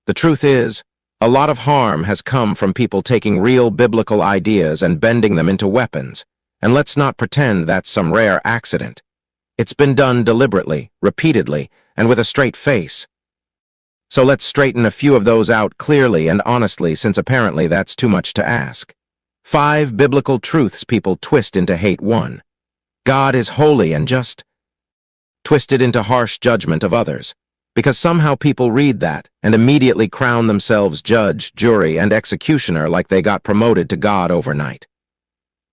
The truth is, a lot of harm has come from people taking real biblical ideas and bending them into weapons, and let's not pretend that's some rare accident. It's been done deliberately, repeatedly, and with a straight face. So let's straighten a few of those out clearly and honestly, since apparently that's too much to ask. 5 biblical truths people twist into hate. 1. God is holy and just. Twisted into harsh judgment of others, because somehow people read that and immediately crown themselves judge, jury, and executioner like they got promoted to God overnight.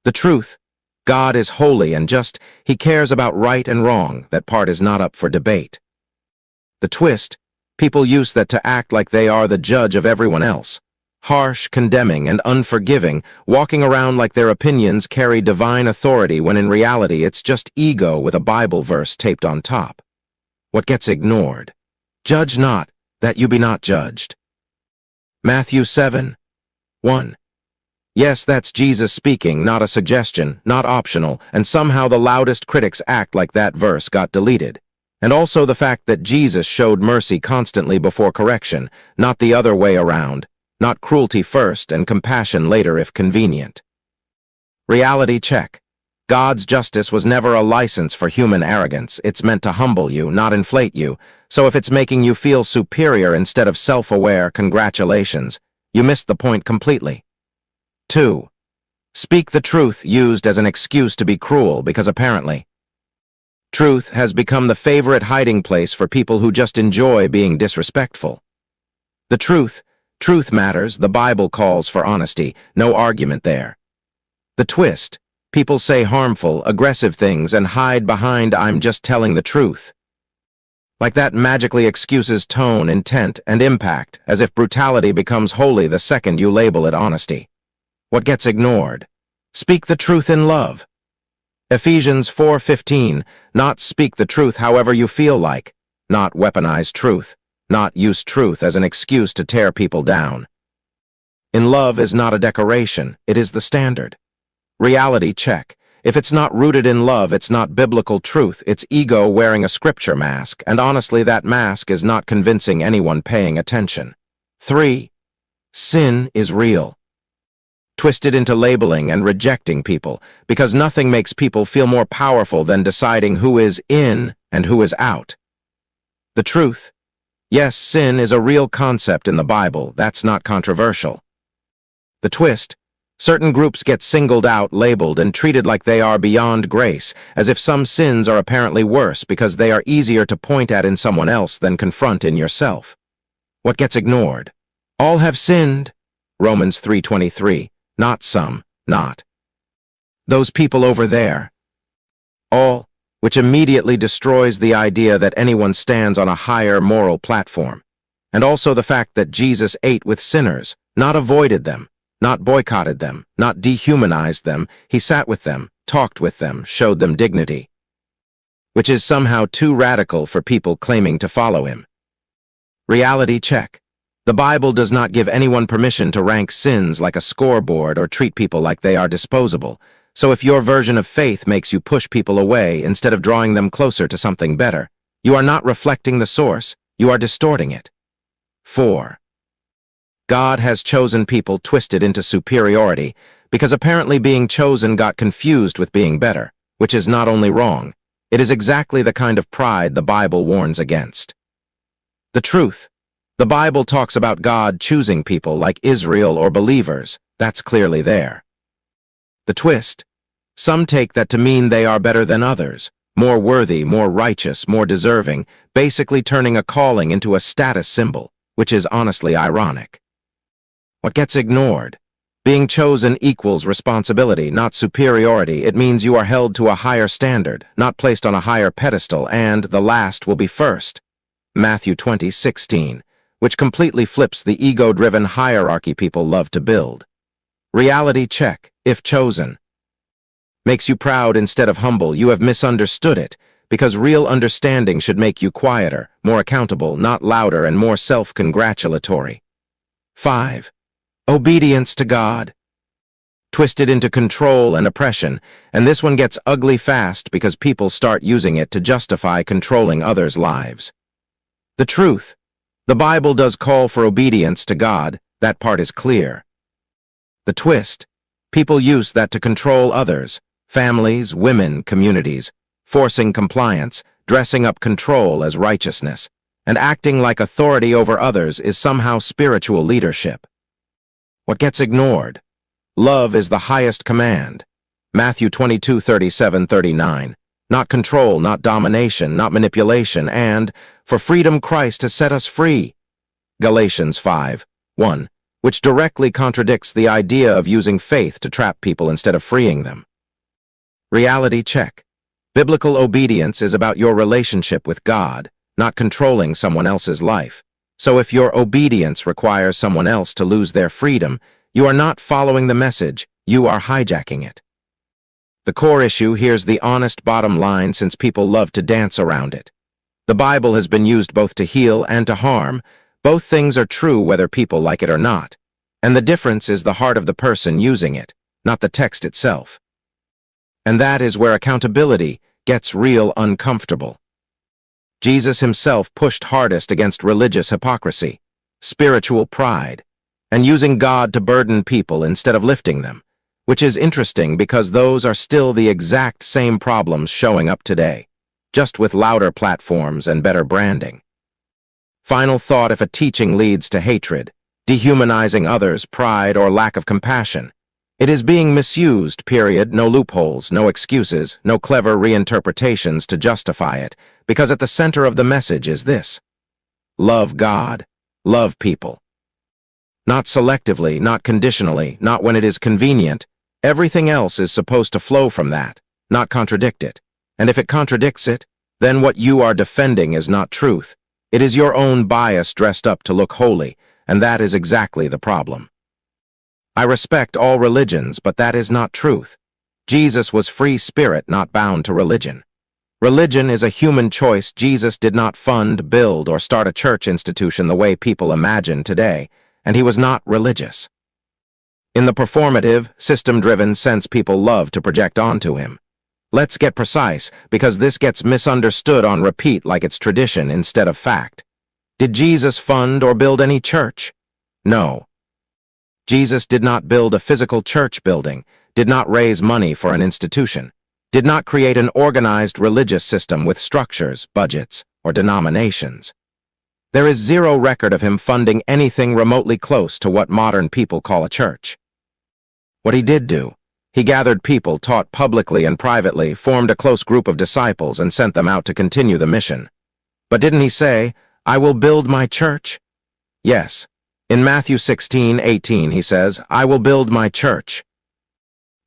The truth: God is holy and just. He cares about right and wrong. That part is not up for debate. The twist: people use that to act like they are the judge of everyone else. Harsh, condemning, and unforgiving, walking around like their opinions carry divine authority when in reality it's just ego with a Bible verse taped on top. What gets ignored? Judge not, that you be not judged. Matthew 7:1. Yes, that's Jesus speaking, not a suggestion, not optional, and somehow the loudest critics act like that verse got deleted. And also the fact that Jesus showed mercy constantly before correction, not the other way around, not cruelty first and compassion later if convenient. Reality check. God's justice was never a license for human arrogance. It's meant to humble you, not inflate you. So if it's making you feel superior instead of self-aware, congratulations. You missed the point completely. 2. Speak the truth used as an excuse to be cruel because apparently truth has become the favorite hiding place for people who just enjoy being disrespectful. The truth matters. The Bible calls for honesty. No argument there. The twist: people say harmful, aggressive things and hide behind "I'm just telling the truth." Like that magically excuses tone, intent, and impact, as if brutality becomes holy the second you label it honesty. What gets ignored? Speak the truth in love. Ephesians 4:15, not speak the truth however you feel like, not weaponize truth, not use truth as an excuse to tear people down. In love is not a decoration, it is the standard. Reality check. If it's not rooted in love, it's not biblical truth, it's ego wearing a scripture mask, and honestly that mask is not convincing anyone paying attention. 3. Sin is real. Twisted into labeling and rejecting people, because nothing makes people feel more powerful than deciding who is in and who is out. The truth: yes, sin is a real concept in the Bible. That's not controversial. The twist: certain groups get singled out, labeled, and treated like they are beyond grace, as if some sins are apparently worse because they are easier to point at in someone else than confront in yourself. What gets ignored? All have sinned. Romans 3:23. Not some, not those people over there. All, which immediately destroys the idea that anyone stands on a higher moral platform. And also the fact that Jesus ate with sinners, not avoided them, not boycotted them, not dehumanized them. He sat with them, talked with them, showed them dignity. Which is somehow too radical for people claiming to follow him. Reality check. The Bible does not give anyone permission to rank sins like a scoreboard or treat people like they are disposable. So if your version of faith makes you push people away instead of drawing them closer to something better, you are not reflecting the source, you are distorting it. 4. God has chosen people twisted into superiority because apparently being chosen got confused with being better, which is not only wrong, it is exactly the kind of pride the Bible warns against. The truth: the Bible talks about God choosing people like Israel or believers. That's clearly there. The twist: some take that to mean they are better than others, more worthy, more righteous, more deserving, basically turning a calling into a status symbol, which is honestly ironic. What gets ignored? Being chosen equals responsibility, not superiority. It means you are held to a higher standard, not placed on a higher pedestal, and the last will be first. Matthew 20:16. Which completely flips the ego-driven hierarchy people love to build. Reality check. If chosen makes you proud instead of humble, you have misunderstood it, because real understanding should make you quieter, more accountable, not louder and more self-congratulatory. 5. Obedience to God. Twisted into control and oppression, and this one gets ugly fast because people start using it to justify controlling others' lives. The truth: The Bible does call for obedience to God, that part is clear. The twist: people use that to control others, families, women, communities, forcing compliance, dressing up control as righteousness, and acting like authority over others is somehow spiritual leadership. What gets ignored? Love is the highest command. Matthew 22:37-39. Not control, not domination, not manipulation, and, for freedom Christ has set us free. Galatians 5:1, which directly contradicts the idea of using faith to trap people instead of freeing them. Reality check. Biblical obedience is about your relationship with God, not controlling someone else's life. So if your obedience requires someone else to lose their freedom, you are not following the message, you are hijacking it. The core issue here's the honest bottom line, since people love to dance around it. The Bible has been used both to heal and to harm. Both things are true whether people like it or not. And the difference is the heart of the person using it, not the text itself. And that is where accountability gets real uncomfortable. Jesus himself pushed hardest against religious hypocrisy, spiritual pride, and using God to burden people instead of lifting them, which is interesting because those are still the exact same problems showing up today, just with louder platforms and better branding. Final thought: if a teaching leads to hatred, dehumanizing others, pride, or lack of compassion, it is being misused, period. No loopholes, no excuses, no clever reinterpretations to justify it, because at the center of the message is this: love God, love people. Not selectively, not conditionally, not when it is convenient. Everything else is supposed to flow from that, not contradict it. And if it contradicts it, then what you are defending is not truth. It is your own bias dressed up to look holy, and that is exactly the problem. I respect all religions, but that is not truth. Jesus was free spirit, not bound to religion. Religion is a human choice. Jesus did not fund, build, or start a church institution the way people imagine today, and he was not religious. In the performative, system-driven sense people love to project onto him. Let's get precise, because this gets misunderstood on repeat like it's tradition instead of fact. Did Jesus fund or build any church? No. Jesus did not build a physical church building, did not raise money for an institution, did not create an organized religious system with structures, budgets, or denominations. There is zero record of him funding anything remotely close to what modern people call a church. What he did do: he gathered people, taught publicly and privately, formed a close group of disciples, and sent them out to continue the mission. But didn't he say, "I will build my church"? Yes. In Matthew 16:18 he says, "I will build my church."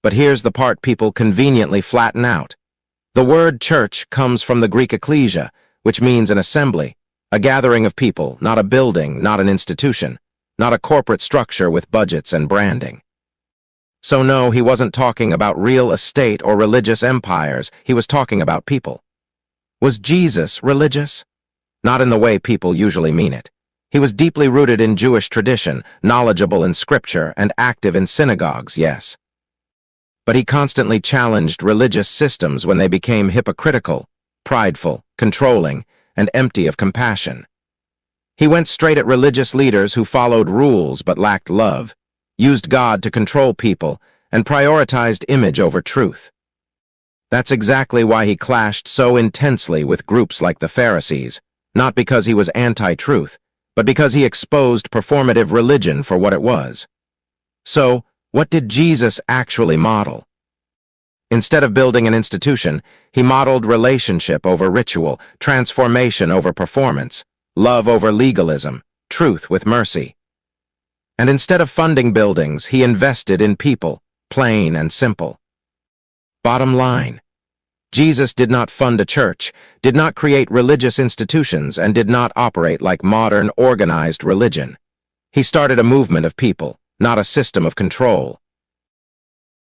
But here's the part people conveniently flatten out. The word church comes from the Greek ecclesia, which means an assembly, a gathering of people, not a building, not an institution, not a corporate structure with budgets and branding. So no, he wasn't talking about real estate or religious empires, he was talking about people. Was Jesus religious? Not in the way people usually mean it. He was deeply rooted in Jewish tradition, knowledgeable in scripture, and active in synagogues, yes. But he constantly challenged religious systems when they became hypocritical, prideful, controlling, and empty of compassion. He went straight at religious leaders who followed rules but lacked love, used God to control people, and prioritized image over truth. That's exactly why he clashed so intensely with groups like the Pharisees, not because he was anti-truth, but because he exposed performative religion for what it was. So, what did Jesus actually model? Instead of building an institution, he modeled relationship over ritual, transformation over performance, love over legalism, truth with mercy. And instead of funding buildings, he invested in people, plain and simple. Bottom line: Jesus did not fund a church, did not create religious institutions, and did not operate like modern, organized religion. He started a movement of people, not a system of control.